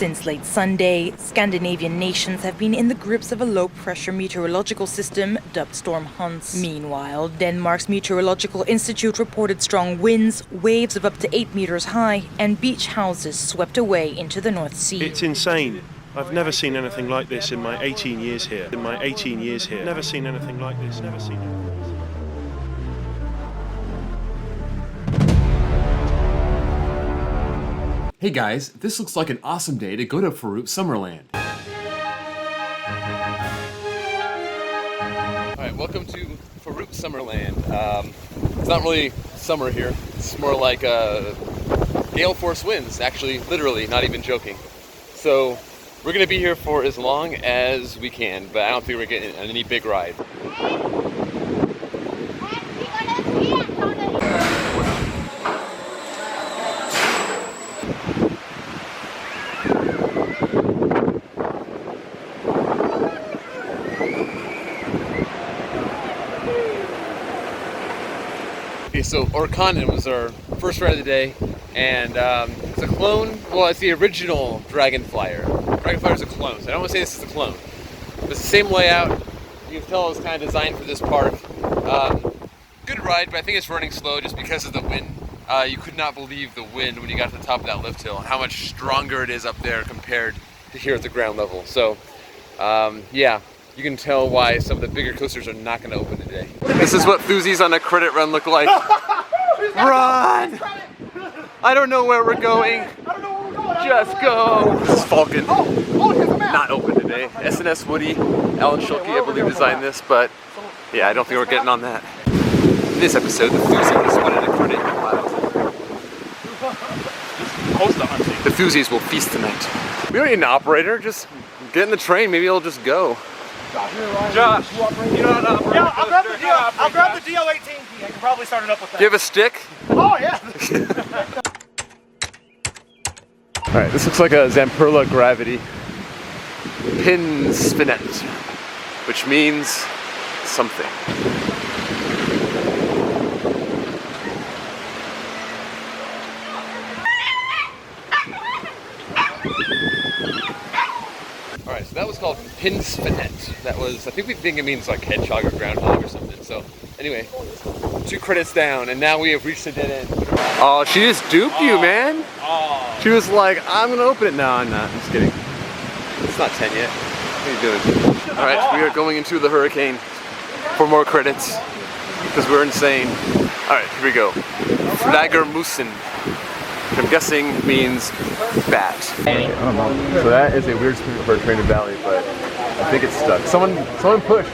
Since late Sunday, Scandinavian nations have been in the grips of a low-pressure meteorological system dubbed Storm Hans. Meanwhile, Denmark's Meteorological Institute reported strong winds, waves of up to 8 meters high, and beach houses swept away into the North Sea. It's insane. I've never seen anything like this in my 18 years here. Never seen anything like this. Never seen anything like this. Hey guys, this looks like an awesome day to go to Farup Sommerland. Alright, welcome to Farup Sommerland. It's not really summer here, it's more like gale force winds, actually, literally, not even joking. So, we're going to be here for as long as we can, but I don't think we're getting any big ride. Okay, so Orkanen was our first ride of the day, and it's a clone. Well, it's the original Dragonflyer. Dragonflyer is a clone, so I don't want to say this is a clone. But it's the same layout. You can tell it's kind of designed for this park. Good ride, but I think it's running slow just because of the wind. You could not believe the wind when you got to the top of that lift hill, how much stronger it is up there compared to here at the ground level. So, yeah. You can tell why some of the bigger coasters are not going to open today. This is what Thuzies on a credit run look like. Run! I don't know where we're going. Just go. This is Falcon. Not open today. S&S Woody, Alan Schulke, I believe, designed this, but yeah, I don't think we're getting on that. In this episode, the Thuzies wanted a credit. The Thuzies will feast tonight. We don't need an operator. Just get in the train. Maybe it'll just go. Josh, you know how to operate? Yeah, I'll grab the DO18 key. I can probably start it up with that. Do you have a stick? Oh, yeah. Alright, this looks like a Zamperla gravity pin Spinette, which means something. Alright, so that was called pin Spinette. That was, I think it means like hedgehog or groundhog or something. So, anyway, 2 credits down, and now we have reached the dead end. Oh, she just duped you, man. She was like, I'm gonna open it. No, I'm not. I'm just kidding. It's not 10 yet. What are you doing? Alright, we are going into the hurricane for more credits because we're insane. Alright, here we go. Flaggermusen. Which I'm guessing means bat. I don't know. So that is a weird spin for a train in Valley, but I think it's stuck. Someone push.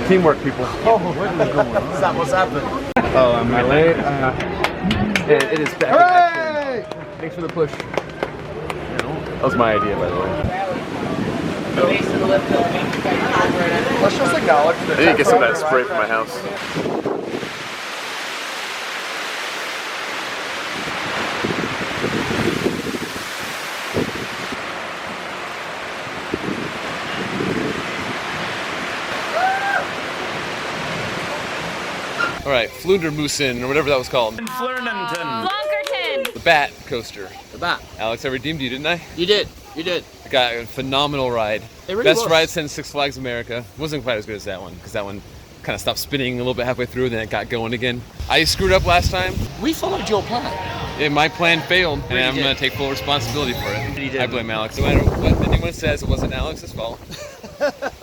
Teamwork, people. Oh, what is going on? Is that what's happening? Oh, am I late? It is back. Hooray! Thanks for the push. That was my idea, by the way. Let's just acknowledge that. I need to get some of that spray for my house. Alright, Flundermusen, or whatever that was called. Flonkerton! The Bat coaster. The Bat. Alex, I redeemed you, didn't I? You did. You did. I got a phenomenal ride. It really Best was. ride since Six Flags America. Wasn't quite as good as that one, because that one kind of stopped spinning a little bit halfway through, then it got going again. I screwed up last time. We followed your plan. Yeah, my plan failed, and I'm going to take full responsibility for it. I blame Alex. No matter what anyone says, it wasn't Alex's fault.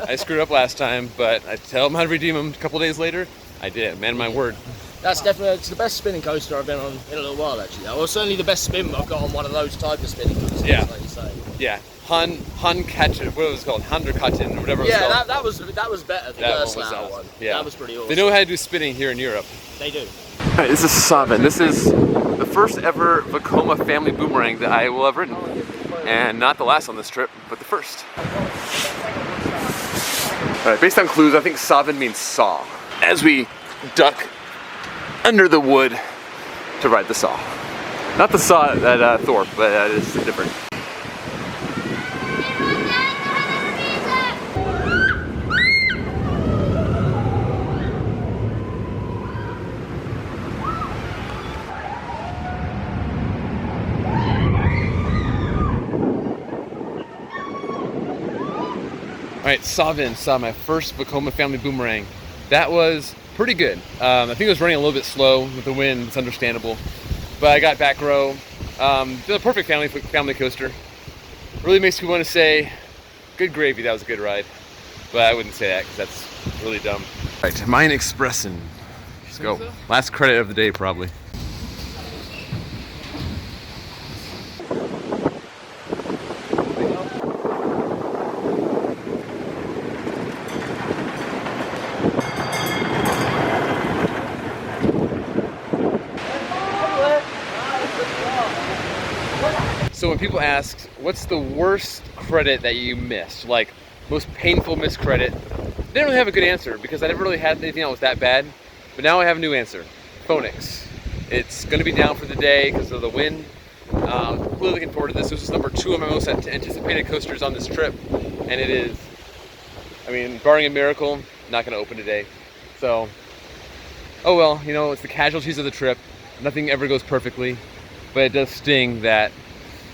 I screwed up last time, but I tell him how to redeem him a couple days later. I did, man, my word. That's definitely it's the best spinning coaster I've been on in a little while, actually. Well, certainly the best spin I've got on one of those type of spinning coasters, yeah. like you say. Yeah, Hankatten, what was it called? Handerkatten, or whatever it was called. Yeah, that was better. The Gerstlauer one. Yeah. That was pretty awesome. They know how to do spinning here in Europe. They do. Alright, this is Savin. This is the first ever Vekoma family boomerang that I will have ridden. And not the last on this trip, but the first. Alright, based on clues, I think Savin means saw. As we duck under the wood to ride the saw. Not the saw at Thorpe, but it's different. Alright, saw my first Vekoma family Boomerang. That was pretty good. I think it was running a little bit slow with the wind, it's understandable. But I got back row. The perfect family coaster. Really makes me want to say, good gravy, that was a good ride. But I wouldn't say that because that's really dumb. Alright, Mine Expressin'. Let's go. Last credit of the day, probably. So when people ask, what's the worst credit that you missed? Like, most painful missed credit? They didn't really have a good answer because I never really had anything that was that bad. But now I have a new answer. Phoenix. It's going to be down for the day because of the wind. Really looking forward to this. This is number 2 of my most anticipated coasters on this trip. And it is, I mean, barring a miracle, not going to open today. So, oh well, you know, it's the casualties of the trip. Nothing ever goes perfectly. But it does sting that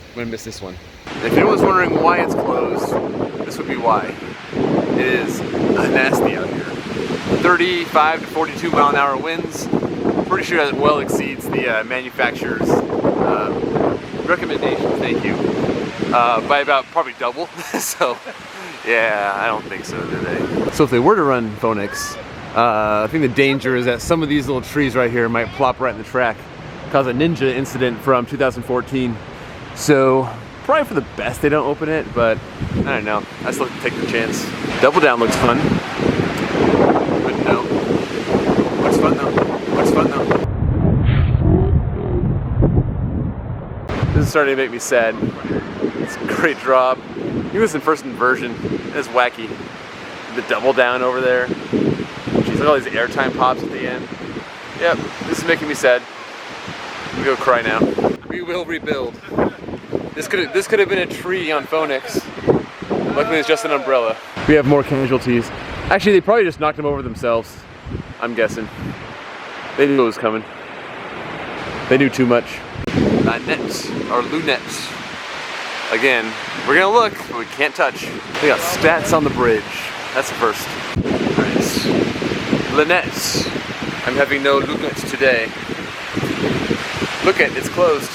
I'm going to miss this one. If anyone's wondering why it's closed, this would be why. It is nasty out here. 35 to 42 mile an hour winds. Pretty sure that well exceeds the manufacturer's recommendation, thank you, by about probably double. So yeah, I don't think so today. So if they were to run Phoenix, I think the danger is that some of these little trees right here might plop right in the track, cause a ninja incident from 2014. So probably for the best they don't open it, but I don't know. I still take the chance. Double Down looks fun. But no. What's fun though? What's fun though? This is starting to make me sad. It's a great drop. He was in first inversion. It's wacky. The Double Down over there. Jeez, look at all these airtime pops at the end. Yep, this is making me sad. I'm gonna go cry now. We will rebuild. This could have been a tree on Phoenix. Luckily it's just an umbrella. We have more casualties. Actually, they probably just knocked them over themselves, I'm guessing. They knew it was coming. They knew too much. Lynette, or Lynette. Again, we're gonna look, but we can't touch. We got stats on the bridge. That's the first. Alright. Lynette. I'm having no Lynette today. Look at, it's closed.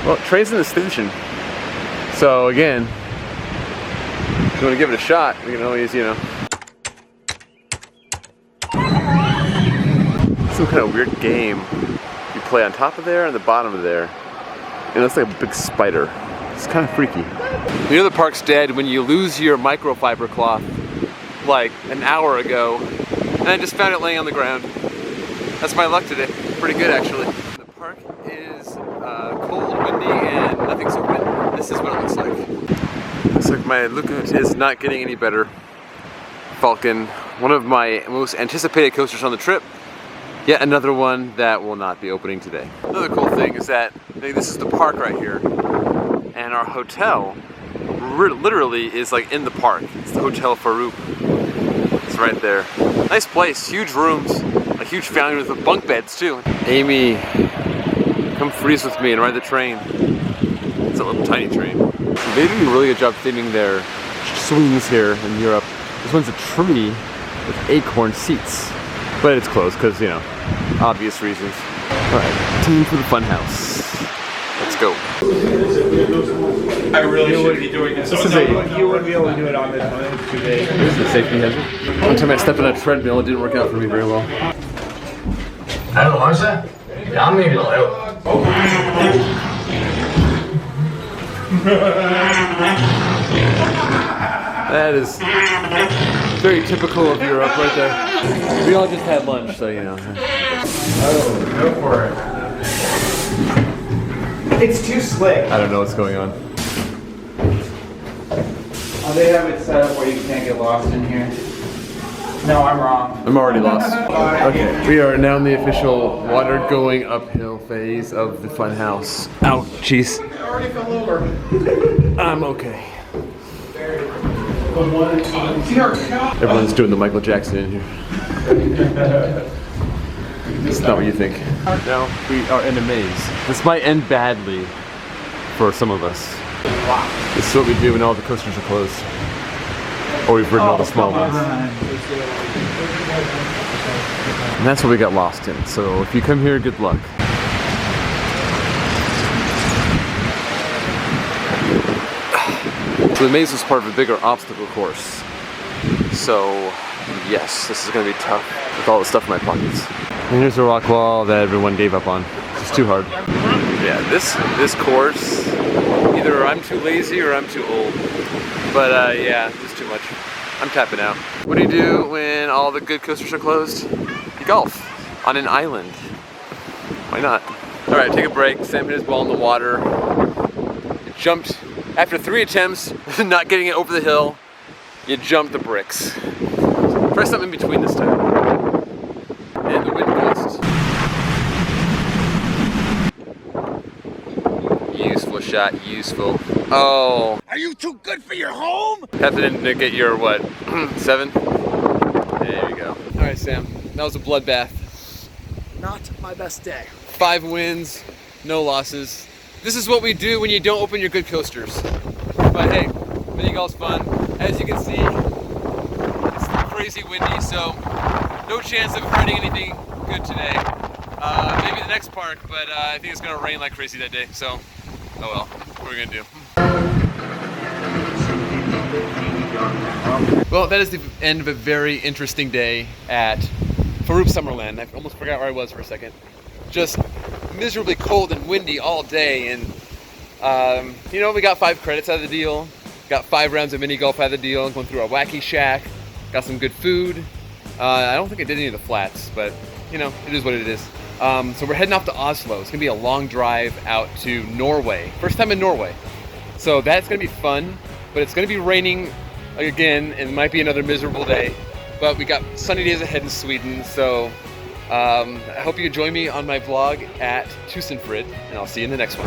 Well, train's in the station. So again, if you want to give it a shot, we can always, you know. Some kind of weird game. You play on top of there and the bottom of there. And it looks like a big spider. It's kind of freaky. You know the park's dead when you lose your microfiber cloth like an hour ago, and I just found it laying on the ground. That's my luck today. Pretty good actually. The park is cold, windy, and nothing's open. This is what it looks like. Looks like my Lookout is not getting any better. Falcon, one of my most anticipated coasters on the trip. Yet another one that will not be opening today. Another cool thing is that this is the park right here, and our hotel literally is like in the park. It's the Hotel Farup. It's right there. Nice place, huge rooms, a huge family room with bunk beds too. Amy, come freeze with me and ride the train. It's a little tiny train. They do a really good job theming their swings here in Europe. This one's a tree with acorn seats. But it's closed because, you know, obvious reasons. Alright, time for the fun house. Let's go. I really should be doing this. You wouldn't be able to do it on this 2 days. This is a safety hazard. One time I stepped on a treadmill, it didn't work out for me very well. That is very typical of Europe right there. We all just had lunch, so you know. Oh, go for it. It's too slick. I don't know what's going on. Oh, they have it set up where you can't get lost in here. No, I'm wrong. I'm already lost. Okay, we are now in the official water going uphill phase of the fun house. Ouch, jeez. I already fell over. I'm okay. Everyone's doing the Michael Jackson in here. This is not what you think. Now we are in a maze. This might end badly for some of us. This is what we do when all the coasters are closed. Or we've ridden all the small ones. And that's what we got lost in. So if you come here, good luck. So the maze was part of a bigger obstacle course. So yes, this is going to be tough with all the stuff in my pockets. And here's a rock wall that everyone gave up on. It's too hard. Yeah, this course, either I'm too lazy or I'm too old. But yeah, it's too much. I'm tapping out. What do you do when all the good coasters are closed? You golf on an island. Why not? All right, take a break. Sam hit his ball in the water. It jumped after 3 attempts, not getting it over the hill. You jump the bricks. Try something in between this time. And the wind gust. Useful shot, useful. Oh. Are you too good for your home? Have to get your, what, 7? There you go. All right, Sam, that was a bloodbath. Not my best day. 5 wins, no losses. This is what we do when you don't open your good coasters. But hey, mini golf's fun. As you can see, it's crazy windy, so no chance of riding anything good today. Maybe the next park, but I think it's gonna rain like crazy that day, so oh well, what are we gonna do? Well, that is the end of a very interesting day at Farup Sommerland. I almost forgot where I was for a second. Just miserably cold and windy all day, and you know, we got 5 credits out of the deal, got 5 rounds of mini golf out of the deal, going through our wacky shack, got some good food. I don't think I did any of the flats, but you know, it is what it is. So we're heading off to Oslo. It's gonna be a long drive out to Norway. First time in Norway. So that's gonna be fun, but it's gonna be raining again, and it might be another miserable day. But we got sunny days ahead in Sweden, so I hope you join me on my vlog at Tusenfrid, and I'll see you in the next one.